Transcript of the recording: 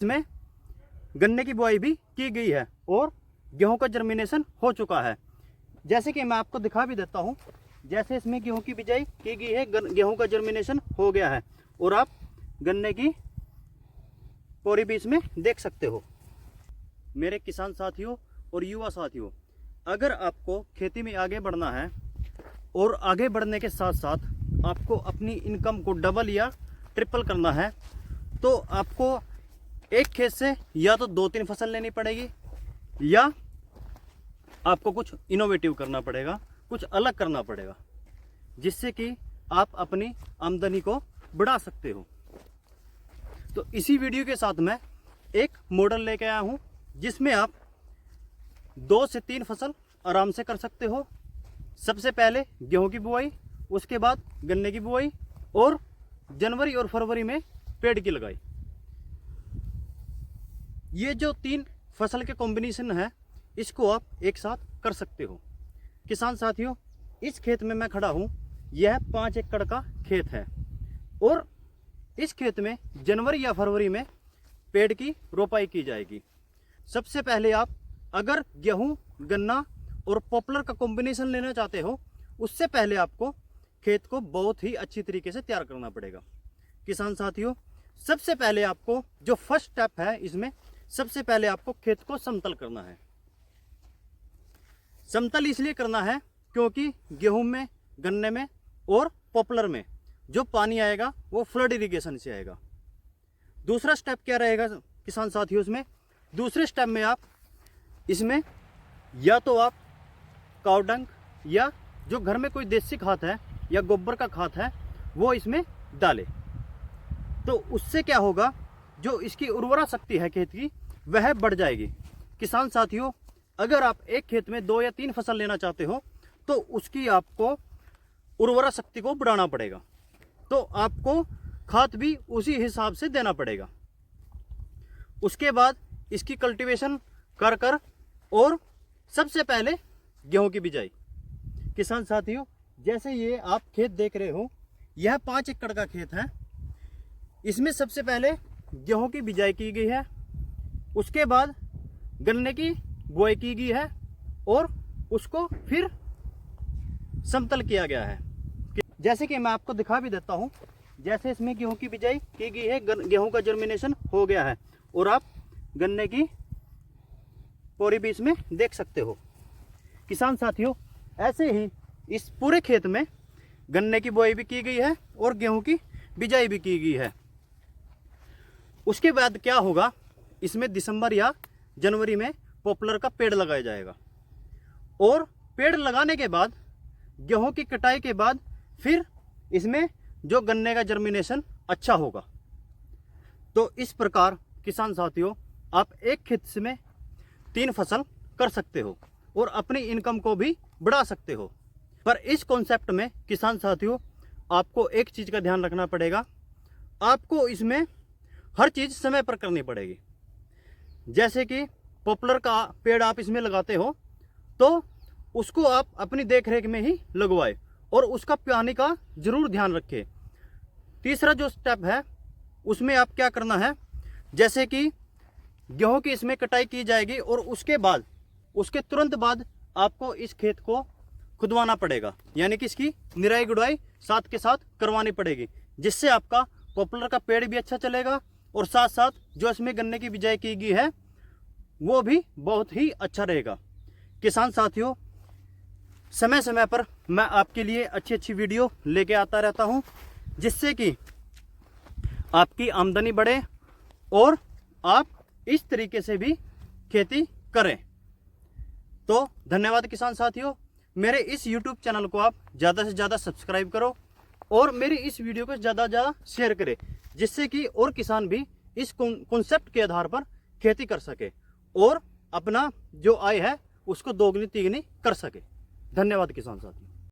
इसमें गन्ने की बुआई भी की गई है और गेहूं का जर्मिनेशन हो चुका है। जैसे कि मैं आपको दिखा भी देता हूं, जैसे इसमें गेहूं की बिजाई की गई है, गेहूं का जर्मिनेशन हो गया है और आप गन्ने की पोरी भी इसमें देख सकते हो। मेरे किसान साथियों और युवा साथियों, अगर आपको खेती में आगे बढ़ना है और आगे बढ़ने के साथ साथ आपको अपनी इनकम को डबल या ट्रिपल करना है, तो आपको एक खेत से या तो 2-3 फसल लेनी पड़ेगी या आपको कुछ इनोवेटिव करना पड़ेगा, कुछ अलग करना पड़ेगा, जिससे कि आप अपनी आमदनी को बढ़ा सकते हो। तो इसी वीडियो के साथ मैं एक मॉडल लेके आया हूं, जिसमें आप 2 से 3 फसल आराम से कर सकते हो। सबसे पहले गेहूं की बुआई, उसके बाद गन्ने की बुआई और जनवरी और फरवरी में पेड़ की लगाई। ये जो 3 फसल के कॉम्बिनेशन है, इसको आप एक साथ कर सकते हो। किसान साथियों, इस खेत में मैं खड़ा हूं, यह 5 एकड़ का खेत है और इस खेत में जनवरी या फरवरी में पेड़ की रोपाई की जाएगी। सबसे पहले आप अगर गेहूं, गन्ना और पॉपुलर का कॉम्बिनेशन लेना चाहते हो, उससे पहले आपको खेत को बहुत ही अच्छी तरीके से तैयार करना पड़ेगा। किसान साथियों, सबसे पहले आपको जो फर्स्ट स्टेप है, इसमें सबसे पहले आपको खेत को समतल करना है। समतल इसलिए करना है क्योंकि गेहूं में, गन्ने में और पॉपुलर में जो पानी आएगा वो फ्लड इरिगेशन से आएगा। दूसरा स्टेप क्या रहेगा किसान साथियों, इसमें दूसरे स्टेप में आप इसमें या तो आप काव डंग या जो घर में कोई देसी खाद है या गोबर का खाद है वो इसमें डालें। तो उससे क्या होगा, जो इसकी उर्वरा शक्ति है खेत की, वह बढ़ जाएगी। किसान साथियों, अगर आप एक खेत में 2 या 3 फसल लेना चाहते हो, तो उसकी आपको उर्वरा शक्ति को बढ़ाना पड़ेगा, तो आपको खाद भी उसी हिसाब से देना पड़ेगा। उसके बाद इसकी कल्टीवेशन कर और सबसे पहले गेहूं की बिजाई। किसान साथियों, जैसे ये आप खेत देख रहे हो, यह 5 एकड़ का खेत है। इसमें सबसे पहले गेहूं की बिजाई की गई है, उसके बाद गन्ने की बुआई की गई है और उसको फिर समतल किया गया है। जैसे कि मैं आपको दिखा भी देता हूं, जैसे इसमें गेहूं की बिजाई की गई है, गेहूं का जर्मिनेशन हो गया है और आप गन्ने की पोरी भी इसमें देख सकते हो। किसान साथियों, ऐसे ही इस पूरे खेत में गन्ने की बुआई भी की गई है और गेहूं की बिजाई भी की गई है। उसके बाद क्या होगा, इसमें दिसंबर या जनवरी में पॉपुलर का पेड़ लगाया जाएगा और पेड़ लगाने के बाद गेहूं की कटाई के बाद फिर इसमें जो गन्ने का जर्मिनेशन अच्छा होगा। तो इस प्रकार किसान साथियों, आप एक खेत में 3 फसल कर सकते हो और अपनी इनकम को भी बढ़ा सकते हो। पर इस कॉन्सेप्ट में किसान साथियों, आपको एक चीज़ का ध्यान रखना पड़ेगा, आपको इसमें हर चीज़ समय पर करनी पड़ेगी। जैसे कि पॉपुलर का पेड़ आप इसमें लगाते हो, तो उसको आप अपनी देखरेख में ही लगवाए और उसका पानी का जरूर ध्यान रखें। तीसरा जो स्टेप है, उसमें आप क्या करना है, जैसे कि गेहूं की इसमें कटाई की जाएगी और उसके बाद, उसके तुरंत बाद आपको इस खेत को खुदवाना पड़ेगा, यानी कि इसकी निराई गुड़ाई साथ के साथ करवानी पड़ेगी, जिससे आपका पॉपुलर का पेड़ भी अच्छा चलेगा और साथ साथ जो इसमें गन्ने की बिजाई की गई है वो भी बहुत ही अच्छा रहेगा। किसान साथियों, समय समय पर मैं आपके लिए अच्छी अच्छी वीडियो लेके आता रहता हूं, जिससे कि आपकी आमदनी बढ़े और आप इस तरीके से भी खेती करें। तो धन्यवाद किसान साथियों, मेरे इस YouTube चैनल को आप ज़्यादा से ज़्यादा सब्सक्राइब करो और मेरी इस वीडियो को ज़्यादा से ज़्यादा शेयर करें, जिससे कि और किसान भी इस कॉन्सेप्ट के आधार पर खेती कर सके और अपना जो आय है उसको दोगुनी तिगुनी कर सके। धन्यवाद किसान साथियों।